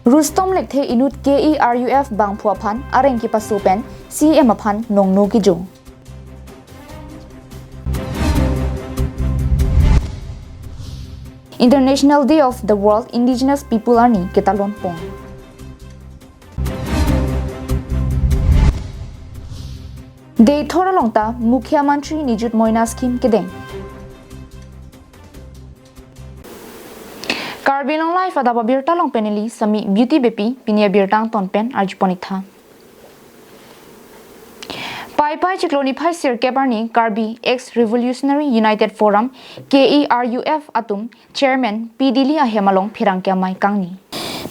Rustom lekthe inut KERUF bang phuaphan areng ki pasupen CM aphan nongno ki jung. International Day of the World Indigenous People Arni Ketalon Pong. Day thora longta Mukhya Mantri Nijut Moina scheme kedeng. KAL Adap Abirta long peneli sami beauty bepi pinia birtang tonpen arjuponitha. Pai cikloni pai sir kebarni KAL ex Revolutionary United Forum KERUF atum chairman PDili ahemalong phirangkya mai kangni.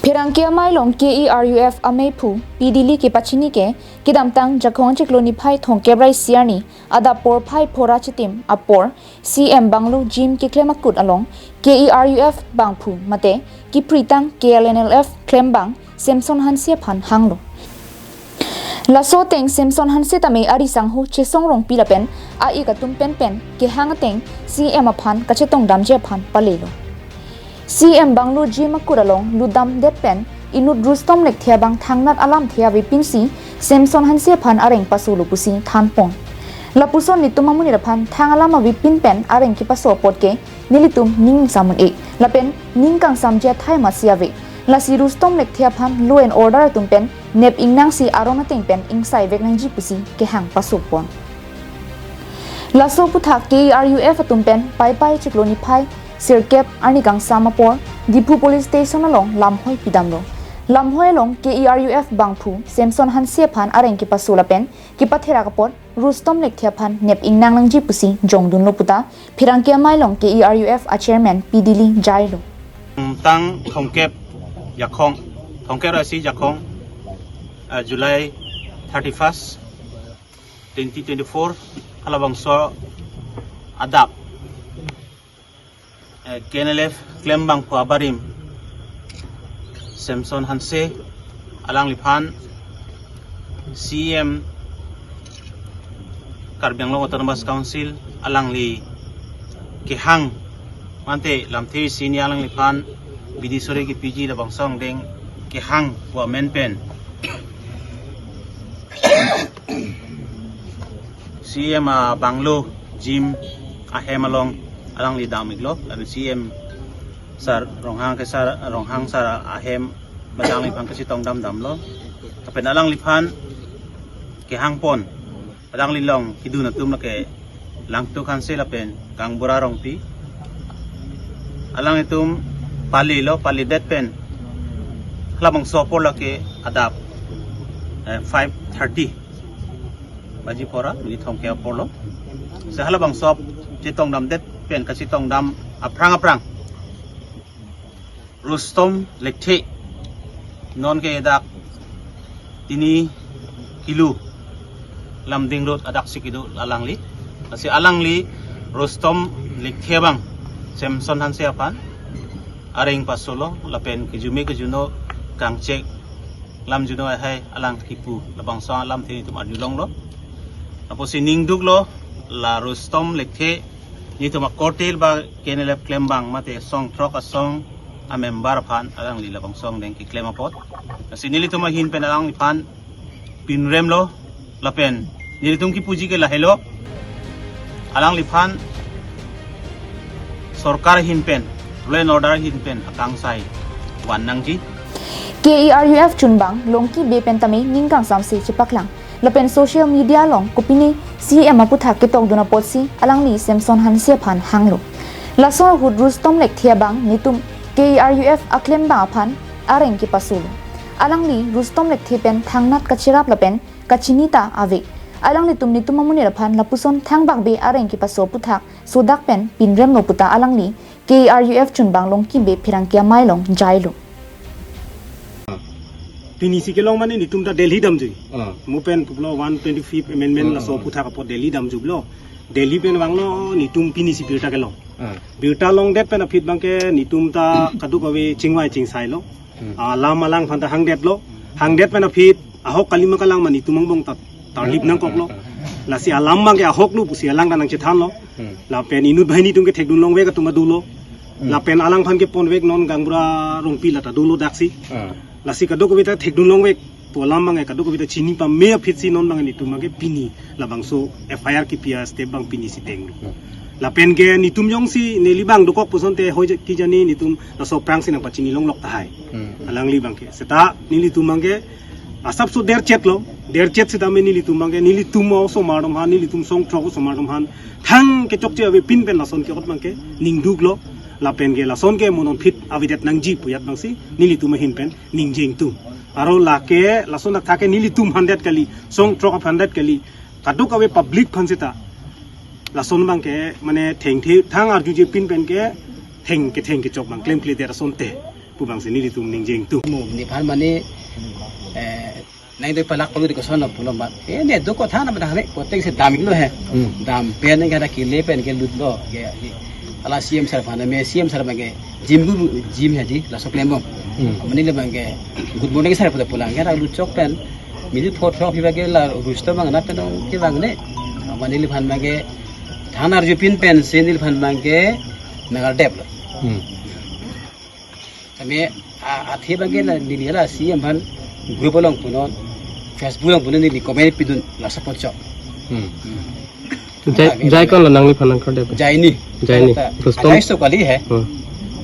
Phirangkya mai long KERUF amepu PDili ke pachini ke kidamtang jakhong cikloni pai thongkebrai siarni adapor pai phora chitim apor CM Banglu Jim ke klemakut along KERUF bangphu mate ki pritang KLNLF klembang Samson Hansia phan hanglo. Laso teng Samson Hanse tame ari sanghu chesong rong pilapen a ikatum pen ke hangateng CM aphan kachetong damje phan palelo. CM Banglu Jim akuralong ludam det pen inut Rustom lekthia bang thangnat alam thia vipinsi Samson Hanse phan areng pasulu pusi thanpon. Lapuson nitumamuni raphan thangalama vipin pen areng ki paso potke nilitum ning samun e lapen ningkang samje thai masiave lasi Rustom lekthia phan law and order tumpen nep ingnang si arona tengpen ingsai veknang ji pusi ke hang pasupon laso putha KERUF tumpen pai chikloni phai sirkep arnikang samapor dipu police station along lamhoi pidamlo lamhoi long KERUF bangphu Samson Hanse phan areng ki pasulapen ki pathera kapor Rustom lekthia phan nep ingnang lang ji pusi jongdun lo puta phirangkya mai long KERUF a chairman PDili jailo tang thongkep yakhong thongkep rasi yakhong July 31st 2024 halabangso adap KNLF klembang phuabarim Samson Hanse alang liphan CM Karbiang Autonomous Council alang li kehang mante lamthi sini alang liphan bidisore ki PG la bangsong deng kehang wa menpen CM Banglo Jim ahemalong alang li damiglo lalu CM sar ronghang ke sar ronghang sar ahem badang liphan kasi tong dam lo tapi alang liphan kehang pon padang lilong hiduna tum ke langtu khanse lapen kang bura rongpi alang itum pali det pen halabang sopor lake adap 5:30 baji pora ni thongkya porlo sa halabang sop chitong dam det pen kasi tong dam aprang Rustom lekthe non ke dak tini kilo lamding road adak sikido alangli kasi alangli Rustom lekthe bang Samson Hanse apan areng pasolo lapen kejume kejuno kangcek lam juno hai alang kipu labang sa lam thini tum adulong lo apo sining duk lo la Rustom lekthe ni tuma kortel ba KNLF klembang mate song trok a song a member phan alang li labang song deng ki klema pot kasi nili tuma hin pen alang phan pinrem lo lapen nili tum ki puji ke lahelo alang li phan sarkar hin pen law and order hin pen akang sai wan nangji KERUF chunbang longki bepen tame ningkang samse chipaklang lapen social media long kopini CM aputha ke tongduna potsi alang li Samson Hanse phan hanglo laso hud Rustom lekthia bang nitum KERUF aklem ba phan areng ki pasul alang li Rustom lekthe pen thangnat kachirap lapen kachinita ave alang li tumni tumamuni raphan lapuson thangbak be areng ki paso puthak sodak pen pinrem no puta alang li KERUF chunbang longki be phirangkya mailong jailo tini sikelong mani ni tumta Delhi damju mupen publo 125th amendment la so puthak apot Delhi damju blo Delhi pen banglo ni tum pini si birta kelong birta long det pen afit bangke ni tumta kaduk awe chingwai chingsai lo lam alang phanta hangdet pen afit ahok kalima kalang mani tumang bong ta tarlip nang koklo la si alam bangke ahok lu pusi alang danang chethan lo la pen inut bhaini tumke thekdun long we ka tuma dulo la pen alang phan ke pon wek non gangbura rongpi la ta dulo daksi lasi kadok kita tekdung long wek polam mangai kadok kita chini pa me phitsi non mangai nitum mangai pini labang so FIR ki pia step bang pini si teng la pen ke nitum yong si neli bang dokok puson te hoi ki jani nitum la so prang sinang pachini long lok tai alang li bang ke seta nili tumangke asap so der chet sita me nili tumangke nili tumo so marom han nili tum song tro so marom han thang ke chok che ave pin pen la son ke ot mangke ning duk lo la pen ke la son ke monon fit avidet nang ji puyat bang si nili tum hin pen ning jing tum aro la ke la son thake nili tum 100 kali song tro of 100 kali kaduk ave public phansita la son bang ke mane theng thi thang ar ju ji pin pen ke theng ke chok bang claim clear der son te pu bang si nili tum ning jing tum mu ni phan mani nai doi palak palu di ko son pulo ba ne do ko thana ba hare ko te se dam lo he dam pen ne ga ki le pen ke lut lo ge ala CM sar phana me CM sar ba ge jim he ji la so claim bom mani le ba ge good morning sar pu pulang ga lut chok pen mi phot phok hi ba ge la rusto bang na pen ki bang ne mani le phan ma ge thanar ju pin pen senil phan ma ge nagar dep lo kami athi ba ge la ni la CM phan grup long punon Facebook long punon ni comment pidun la support chok jai kon la nangli phanang kar de jai ni rustom jai so kali hai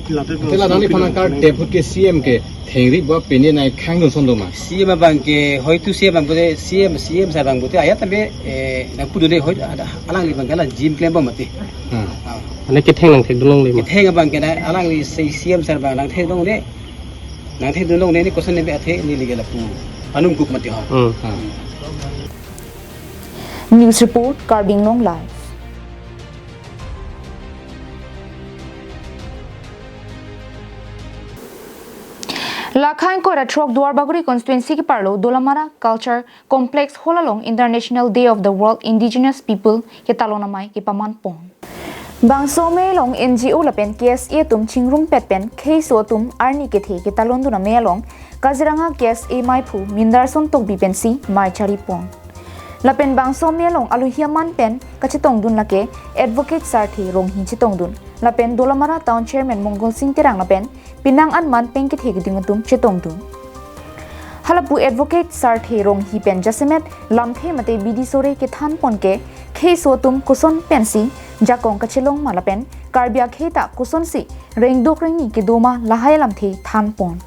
tela nangli phanang kar de phut ke CM ke thengri ba peni nai khang don sondo ma CM bang ke hoitu CM bang bude CM sa bang bude ayat tambe na pudu ne hoi alang li bang kala gym claim ba mati ane ke theng nang thek dulong le ke theng bang ke na alang li CM sa bang nang thek dong ne nang thek dong ne ni question ne be athe ni li gela pu anum kuk mati ha News report Carbing Long Live. Lakhain ko Ratrok Duarbaguri constituency ki parlo Dolamara Culture Complex Holalong International Day of the World Indigenous People ke talonamai ki pamanpon. Bangso melong NGO lapen KSA tum chingrum petpen KSO tum arni ke the ki talonduna melong Kaziranga KSA maipu mindarson tok bipensi mai charipon. Lapen bangso melong aluhiaman pen kachitong dun lake advocate sarthi rong hin chitong dun lapen Dolamara town chairman Mongol Singh Tirang lapen pinang an man pen ke thegi dingatum chitong dun halapu advocate sarthi rong hi pen jasemet lamthe mate bidi sore ke than pon ke kheiso tum kuson pensi jakong kachilong malapen karbia kheta kuson si rengdok rengni ke doma lahai lamthe than pon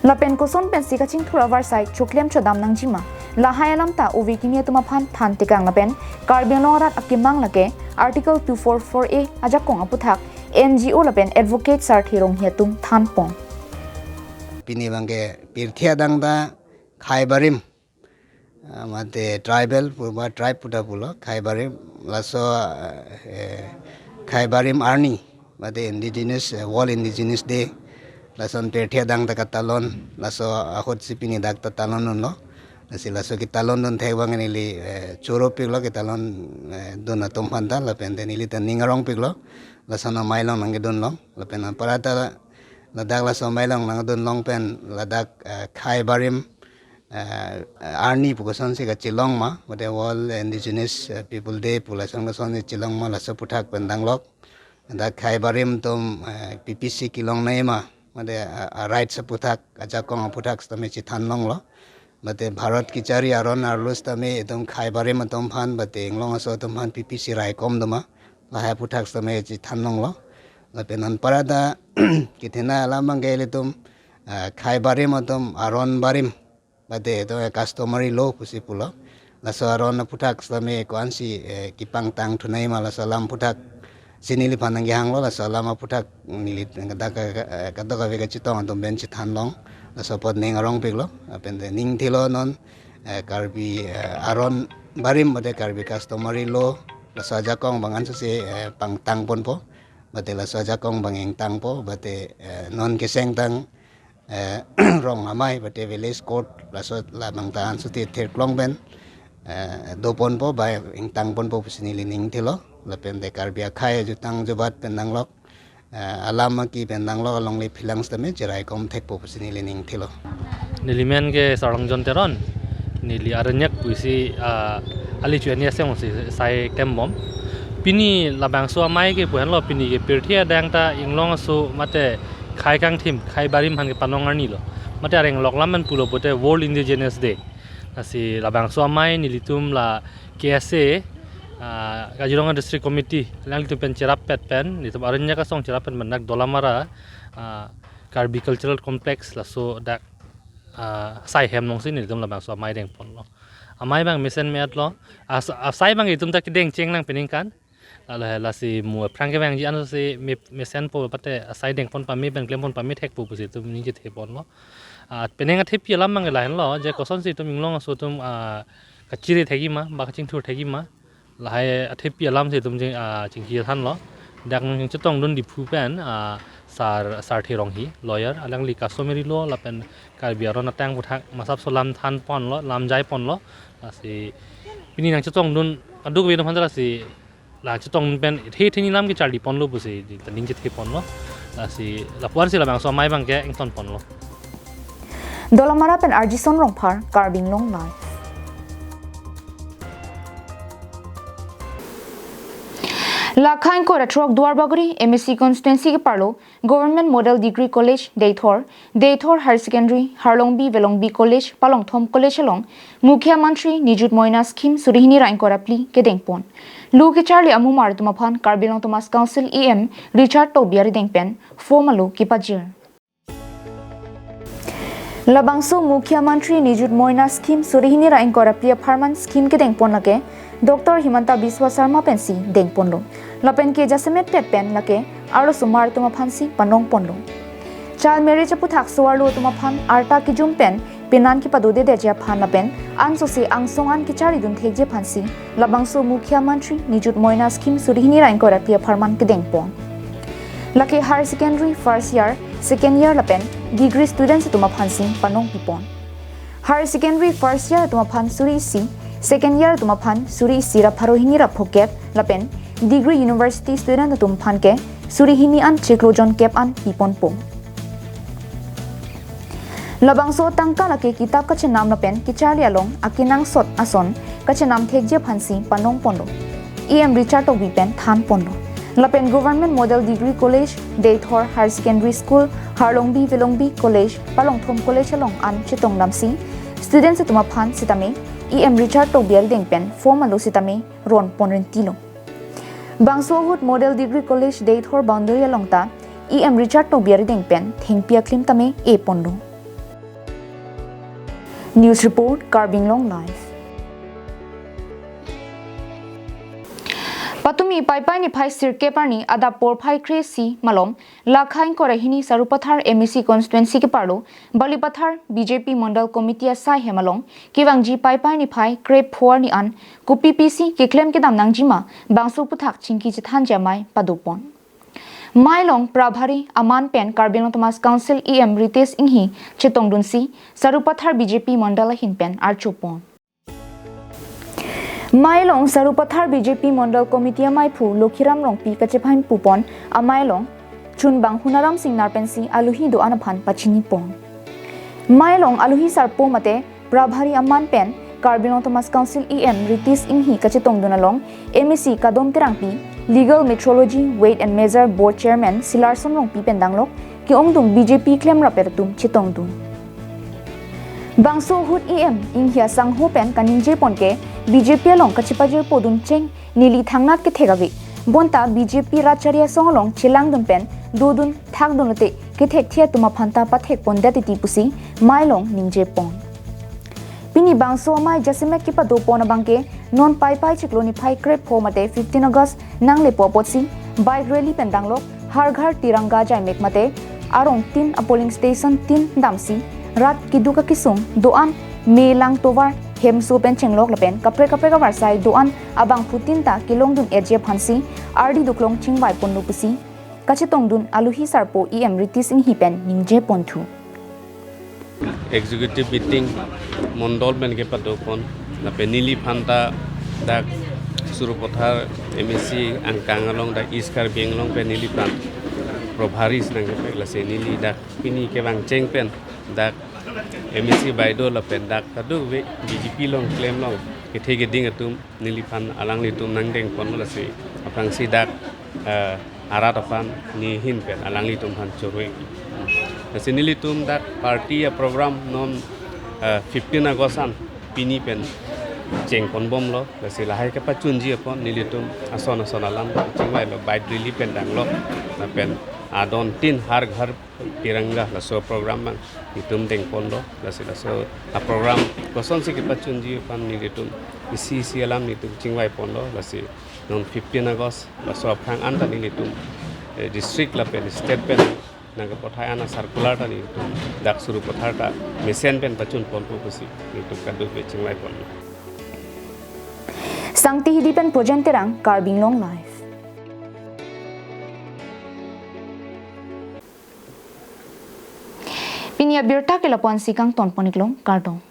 lapen kuson pensi kaching thura varsai choklem chodam nangjima lahai lamta uvikini tuma phan than tikang lapen karbiang longarat akimang lake article 244A ajakong aputhak NGO lapen advocate sarthi rong hiatum than pon pini bangke pirthia dangda khaibarim mate tribal purba tribe puta pulo khaibarim laso khaibarim arni mate indigenous world indigenous day lason pirthia dangda katalon laso akhot sipini dakta talon lo nasi laso kitalon don thebang nili choro piglo kitalon don atom phanda lapende nili tan ningarong piglo lasana mailong nang don lo lapena parata ladak la somai long nang don long pen ladak khaibarim arni pukason se ka chilong ma mate world indigenous people day pulasang la son chilong ma la saputhak pendang lok da khaibarim tom PPC kilong nei ma mate right saputhak aja kong aputhak stame chi than long lo mate bharat ki chari aron arlos tame tom khaibarim tom phan bate englong aso tom phan PPC rai kom doma la ha puthak stame chi than long lo lapenan parada kithena alamang gele tum khaibarim atom aron barim bade to customary law pusipulo laso aron puthak slame kwansi kipang tang thunai mala salam puthak sinili phanang yang lo laso lama puthak nili kadaka vega chitong atom bench thanlong laso pod ning arong piglo apende ning thilo non karbi aron barim bade karbi customary law laso jakong bangan se pang tang ponpo bate la saja kong bangeng tang po bate non keseng tang rong amai bate village court la so la bang tan suti ther klong ben do pon po ba ing tang pon po pusini lining thilo la pen de karbia khai ju tang ju bat pen nang lok alama ki pen nang lok long le philang stame jerai kom thek po pusini lining thilo nilimen ke sarang jon teron nili aranyak puisi ali chuania sem si sai kembom pini labang so mai ke puan lo pini ke pirthia dang ta inglong so mate khai kang thim khai barim han ke panong ani lo mate areng lok lam man pulo bote World Indigenous Day nasi labang so amai nilitum la KSA Kajuranga District Committee lang litum pen cerap pet pen litum arenya ka song cerap pen menak dolamara Karbi Cultural Complex la so dak sai hem nong sin litum labang so amai deng pon lo amai bang misen met lo sai bang itum tak deng cheng nang pening kan la si mu prang ke bang ji anu si misen po pate sai deng pon pami ben klem pon pami thek pu si tum ni je the pon lo peneng athip pi lam mang la hen lo je koson si tum inglong so tum kachiri thegi ma ba kaching thur thegi ma la hai athip pi lam si tum jing ching hi than lo dak nong jing chotong dun di phu pen sar the rong hi lawyer alang li kasomeri lo la pen Karbi aron atang puthak masap solam than pon lo lam jai pon lo si pini nang chotong dun aduk we phan la si la chotong pen the thini lam ki charli pon lo bu si taning je the pon lo la si la puan si la bang so mai bang ke eng ton pon lo Dolamara pen Arjison Rongphar Karbing Long Life. Lakhain ko ratrok Duarbaguri MSc constituency ke parlo Government Model Degree College Deithor Higher Secondary Harlongbi Velongbi College Palongthom College along Mukhya Mantri Nijut Moina Scheme Surihini Rain Korapli ke dengpon Lu ke Charlie Amumar Tumaphan Karbilong Thomas Council EM Richard Tobiari dengpen Fomalu Kipajir Labangso Mukhya Mantri Nijut Moina Scheme Surihini Rain Korapli Apartment Scheme ke dengpon lake Dr. Himanta Biswa Sarma pensi dengpon lo Lapen ke jasemet pet pen lake aro sumar tumaphansi panong ponlo Child marriage puthak suarlo tumaphan arta ki jumpen penan ki padude deja phan lapen anso se angsongan ki chari dun thekje phansi labangso Mukhya Mantri Nijut Moina Scheme Surihini Rain Korapli Apartment ke dengpon Lake Higher Secondary first year second year lapen degree students tumaphansi panong pipon Higher Secondary first year tumaphan suri si second year tumaphan suri sira pharohini ra phoket lapen degree university student tumphan ke surihini an chiklojon kep an pipon po labangso tangka lake kitab ka chenam lapen kichali along akinang sot ason ka chenam thekje phansi panong pondo em Richard Tobipen than pondo lapen Government Model Degree College Deithor Higher Secondary School Harlongbi Velongbi College Palongthom College along an chitong namsi students tumaphan sitame em Richard Tobiari dengpen formal sitame ron ponren tilo Bangso Hood Model Degree College Deithor boundary along ta em Richard Tobiari dengpen thengpia klim tame e pondo News report Karbing Long Life Patumi Paipai ni Phai Sirke Parni Adap Porphai Kresi Malom Lakhain Korahini Sarupathar MEC constituency ke parlo Balipathar BJP Mandal Committee Sai Hemalong Kiwangji Paipai ni Phai Krep Phor ni an Kupi PC ke claim ke damnang jima Bangsu Puthak Chingki Chithan Jamai Padupon Mailong Prabhari Aman Pen Karbinong Thomas Council EM Rites Inghi Chitong Dunsi Sarupathar BJP Mandala Hinpen Archupon Mailong Sarupathar BJP Mandal Committee Maipu Lokhiram Longpi Kachephain Pupon Amailong Chunbang Hunaram Singh Narpensi Aluhi Do Anaphan Pachini Pon Mailong Aluhi Sarpo Mate Prabhari Aman Pen Karbinong Thomas Council EM Ritis Inghi Kachetong Dunalong MEC Kadom Terangpi Legal Metrology Weight and Measure Board Chairman Silarson Longpi Pendanglok Ki Ongdung BJP Claim Rapertum Chitong Dun Bangso Hood EM Inghia Sangho Pen Kaninje Ponke BJP along Kachipajir Podun Cheng Nili Thangnat ke Thegavi Bonta BJP Racharya Songlong Chilang Dun Pen Dudun Thak Dunate ke Thekthia Tuma Phanta Pathek Pondati Tipusi Mailong Ningje Pon Pini Bangso Mai Jasimek ki Pado Pona Bangke Non Pai Pai Chikloni Pai Krep Pomate 15 August Nang Le Popotsi Bike Rally Pendanglok Har Ghar Tiranga Jaimek Mate Arong Tin a polling station Tin Damsi Rat Kiduka Kisum Doan Melang Tovar Hem Sopen Chenglok Lapen Kapre Kawarsai Doan Abang Putinta Kilong Dun Edje Phansi RD Duklong Chingbai Ponlu Pusi Kachitong Dun Aluhi Sarpo EM Ritis in Hipen Ningje Pontu Executive meeting Mondol Ben ke Padopon na Penili Phanta dak Surupathar MEC Angkang along dak Iskar Benglong Penili Phan Probharis nang ke la Senili dak Pini ke Wang Cheng Pen dak MEC Baido la Pen dak Tadu we BJP long claim long ke thege ding atum Nili Phan alang li tum nang deng pon la se apang si dak arat afan ni hin pen alang li tum phan chorwe Nasi nilitum dak party a program non 15 Agosan pini pen ceng kon bom lo nasi lahai ke pacunji apon nilitum ason alam cingwai lo bait rili pen dang lo na pen adon tin har ghar tiranga la so program bang itum deng pon lo nasi la so a program koson si ke pacunji pan nilitum isi alam nitum cingwai pon lo nasi non 15 Agos la so phang an ta nilitum district la pen state pen naga pothai ana circular ta ni dak suru pothar ta mesen pen pacun pon pu kusi nitum kadu pe cingwai pon lo Sangti hidipen projenterang Karbing Long Life. Pinia Abirta ke lapuan sikang ton poniklong kardong.